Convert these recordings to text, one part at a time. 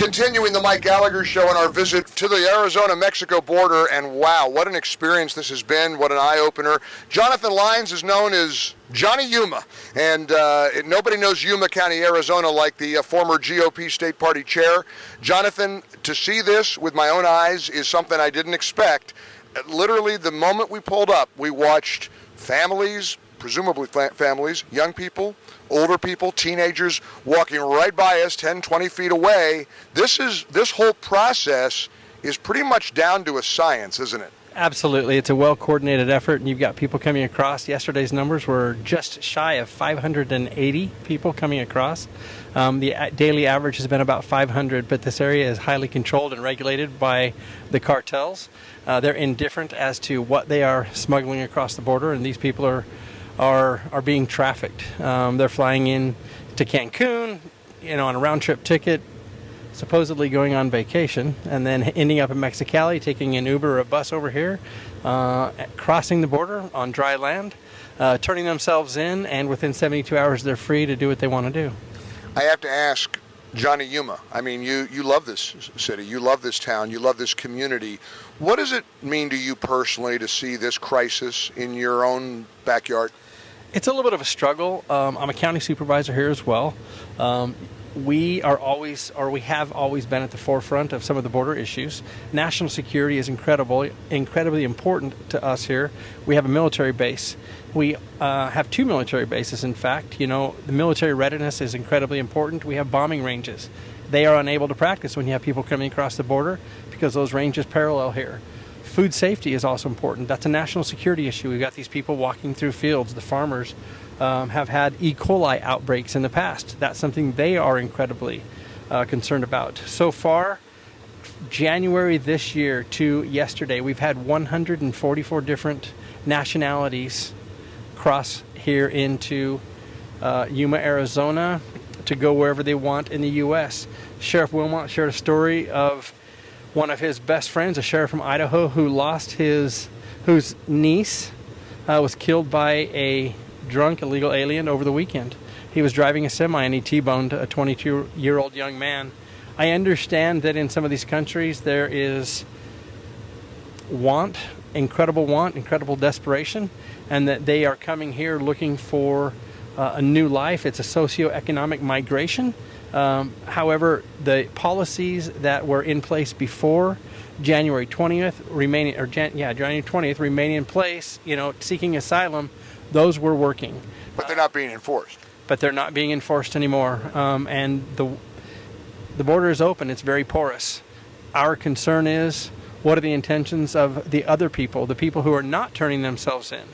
Continuing the Mike Gallagher Show on our visit to the Arizona-Mexico border, and wow, what an experience this has been, what an eye-opener. Jonathan Lyons is known as Johnny Yuma, and nobody knows Yuma County, Arizona like the former GOP state party chair. Jonathan, to see this with my own eyes is something I didn't expect. Literally, the moment we pulled up, we watched families, presumably families, young people, older people, teenagers walking right by us 10, 20 feet away. This whole process is pretty much down to a science, isn't it? Absolutely. It's a well-coordinated effort, and you've got people coming across. Yesterday's numbers were just shy of 580 people coming across. The daily average has been about 500, but this area is highly controlled and regulated by the cartels. They're indifferent as to what they are smuggling across the border, and these people are being trafficked. They're flying in to Cancun, on a round-trip ticket, supposedly going on vacation, and then ending up in Mexicali, taking an Uber or a bus over here, crossing the border on dry land, turning themselves in, and within 72 hours they're free to do what they want to do. I have to ask, Johnny Yuma, I mean, you love this city, you love this town, you love this community. What does it mean to you personally to see this crisis in your own backyard? It's a little bit of a struggle. I'm a county supervisor here as well. We have always been at the forefront of some of the border issues. National security is incredibly important to us here. We have a military base. We have two military bases, in fact. The military readiness is incredibly important. We have bombing ranges. They are unable to practice when you have people coming across the border because those ranges parallel here. Food safety is also important. That's a national security issue. We've got these people walking through fields. The farmers have had E. coli outbreaks in the past. That's something they are incredibly concerned about. So far, January this year to yesterday, we've had 144 different nationalities cross here into Yuma, Arizona, to go wherever they want in the U.S. Sheriff Wilmot shared a story of one of his best friends, a sheriff from Idaho, whose niece was killed by a drunk illegal alien over the weekend. He was driving a semi and he T-boned a 22-year-old young man. I understand that in some of these countries there is incredible desperation, and that they are coming here looking for a new life. It's a socioeconomic migration. However, the policies that were in place before January 20th remaining in place, seeking asylum, those were working. But they're not being enforced. But they're not being enforced anymore. And the border is open. It's very porous. Our concern is, what are the intentions of the other people, the people who are not turning themselves in?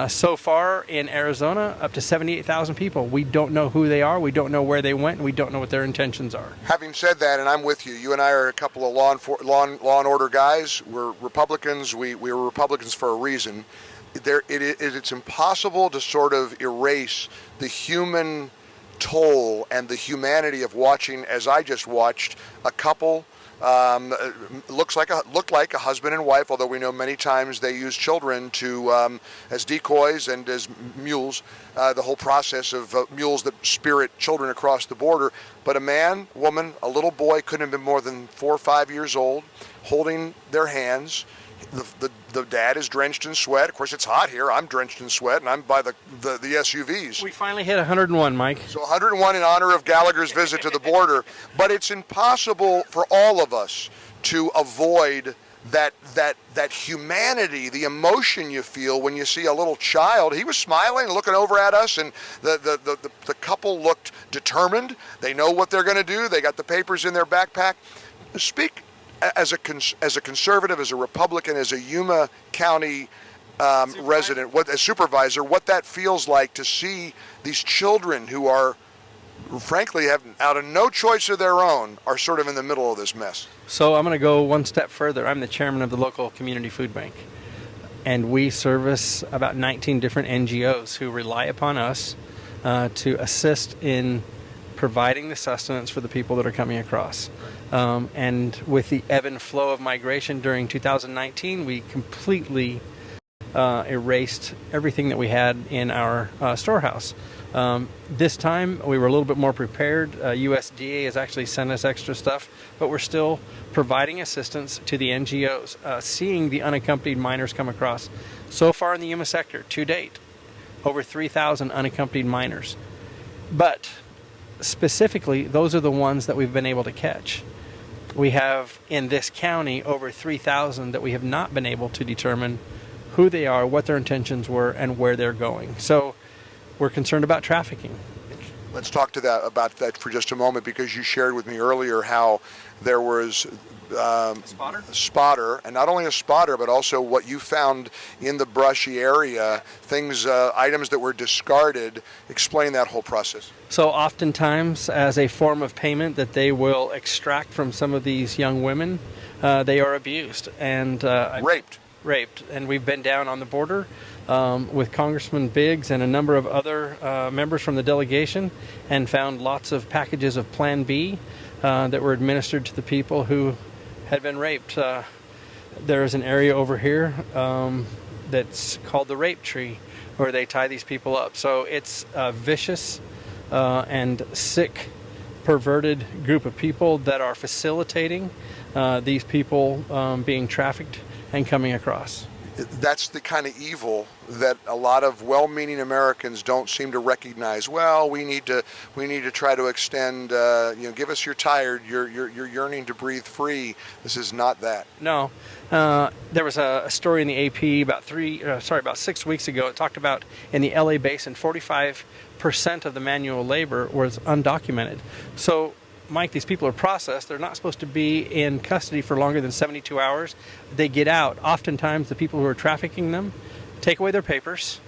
So far in Arizona, up to 78,000 people. We don't know who they are, we don't know where they went, and we don't know what their intentions are. Having said that, and I'm with you, you and I are a couple of law and order guys. We're Republicans. We were Republicans for a reason. It's impossible to sort of erase the human toll and the humanity of watching, as I just watched, a couple. Looked like a husband and wife, although we know many times they use children as decoys and as mules, the whole process of mules that spirit children across the border. But a man, woman, a little boy, couldn't have been more than 4 or 5 years old, holding their hands. The dad is drenched in sweat. Of course, it's hot here. I'm drenched in sweat, and I'm by the SUVs. We finally hit 101, Mike. So 101 in honor of Gallagher's visit to the border. But it's impossible for all of us to avoid that humanity, the emotion you feel when you see a little child. He was smiling, looking over at us, and the couple looked determined. They know what they're going to do. They got the papers in their backpack. Speak as a conservative, as a Republican, as a Yuma County resident, as supervisor, what that feels like to see these children who are, frankly, have out of no choice of their own, are sort of in the middle of this mess. So I'm going to go one step further. I'm the chairman of the local community food bank, and we service about 19 different NGOs who rely upon us to assist in providing the sustenance for the people that are coming across. And with the ebb and flow of migration during 2019, we completely erased everything that we had in our storehouse. This time we were a little bit more prepared. USDA has actually sent us extra stuff, but we're still providing assistance to the NGOs, seeing the unaccompanied minors come across. So far in the Yuma sector, to date, over 3,000 unaccompanied minors. But specifically, those are the ones that we've been able to catch. We have in this county over 3,000 that we have not been able to determine who they are, what their intentions were, and where they're going. So we're concerned about trafficking. Let's talk about that for just a moment, because you shared with me earlier how there was spotter, and not only a spotter, but also what you found in the brushy area, things, items that were discarded. Explain that whole process. So oftentimes, as a form of payment that they will extract from some of these young women, they are abused and raped. And we've been down on the border with Congressman Biggs and a number of other members from the delegation, and found lots of packages of Plan B that were administered to the people who had been raped. There's an area over here that's called the rape tree, where they tie these people up. So it's a vicious and sick, perverted group of people that are facilitating these people being trafficked and coming across. That's the kind of evil that a lot of well-meaning Americans don't seem to recognize. Well, we need to try to extend. Give us your tired, your yearning to breathe free. This is not that. No, there was a story in the AP about 6 weeks ago. It talked about in the LA basin, 45% of the manual labor was undocumented. So, Mike, these people are processed. They're not supposed to be in custody for longer than 72 hours. They get out. Oftentimes, the people who are trafficking them take away their papers,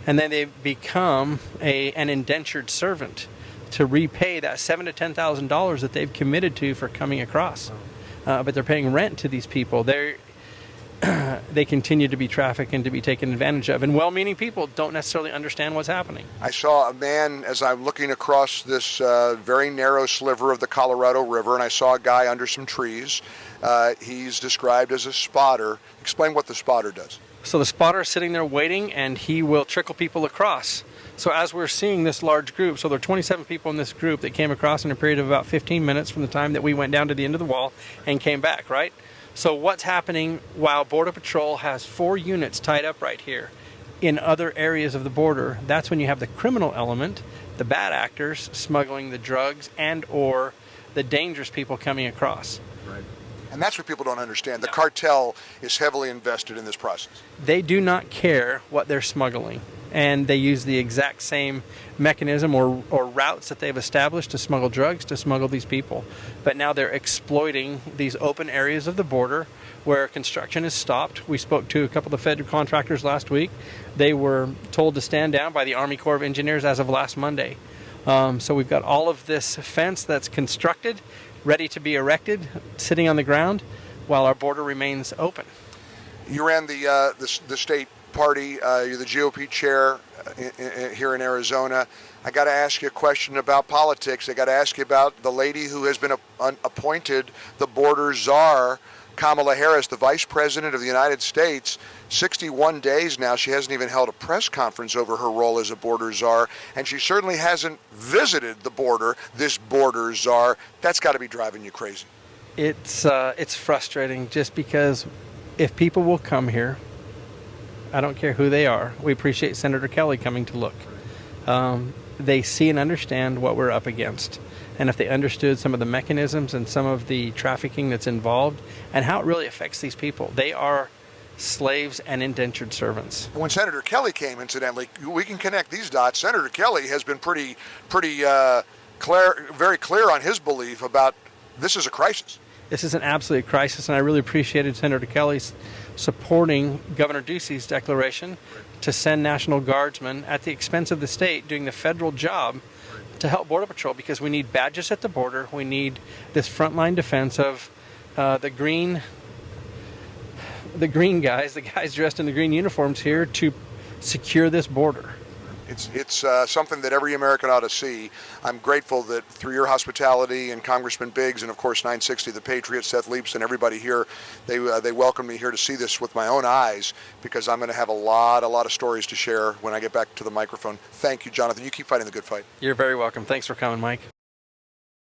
and then they become an indentured servant to repay that $7,000 to $10,000 that they've committed to for coming across. But they're paying rent to these people. They continue to be trafficked and to be taken advantage of. And well-meaning people don't necessarily understand what's happening. I saw a man, as I'm looking across this very narrow sliver of the Colorado River, and I saw a guy under some trees. He's described as a spotter. Explain what the spotter does. So the spotter is sitting there waiting, and he will trickle people across. So as we're seeing this large group, so there are 27 people in this group that came across in a period of about 15 minutes from the time that we went down to the end of the wall and came back, right? So what's happening while Border Patrol has 4 units tied up right here in other areas of the border? That's when you have the criminal element, the bad actors smuggling the drugs and or the dangerous people coming across. Right. And that's what people don't understand. The cartel is heavily invested in this process. They do not care what they're smuggling, and they use the exact same mechanism or routes that they've established to smuggle drugs, to smuggle these people. But now they're exploiting these open areas of the border where construction is stopped. We spoke to a couple of federal contractors last week. They were told to stand down by the Army Corps of Engineers as of last Monday. So we've got all of this fence that's constructed, ready to be erected, sitting on the ground, while our border remains open. You ran the state party. You're the GOP chair here in Arizona. I got to ask you a question about politics. I got to ask you about the lady who has been appointed the border czar, Kamala Harris, the vice president of the United States. 61 days now, she hasn't even held a press conference over her role as a border czar, and she certainly hasn't visited the border, this border czar. That's got to be driving you crazy. It's frustrating, just because if people will come here, I don't care who they are. We appreciate Senator Kelly coming to look. They see and understand what we're up against. And if they understood some of the mechanisms and some of the trafficking that's involved and how it really affects these people, they are slaves and indentured servants. When Senator Kelly came, incidentally, we can connect these dots. Senator Kelly has been very clear on his belief about this is a crisis. This is an absolute crisis, and I really appreciated Senator Kelly's supporting Governor Ducey's declaration to send National Guardsmen at the expense of the state doing the federal job to help Border Patrol, because we need badges at the border. We need this frontline defense of the green guys, the guys dressed in the green uniforms here to secure this border. It's something that every American ought to see. I'm grateful that through your hospitality and Congressman Biggs and of course 960 The Patriot, Seth Leaps, and everybody here, they welcomed me here to see this with my own eyes, because I'm going to have a lot of stories to share when I get back to the microphone. Thank you, Jonathan. You keep fighting the good fight. You're very welcome. Thanks for coming, Mike.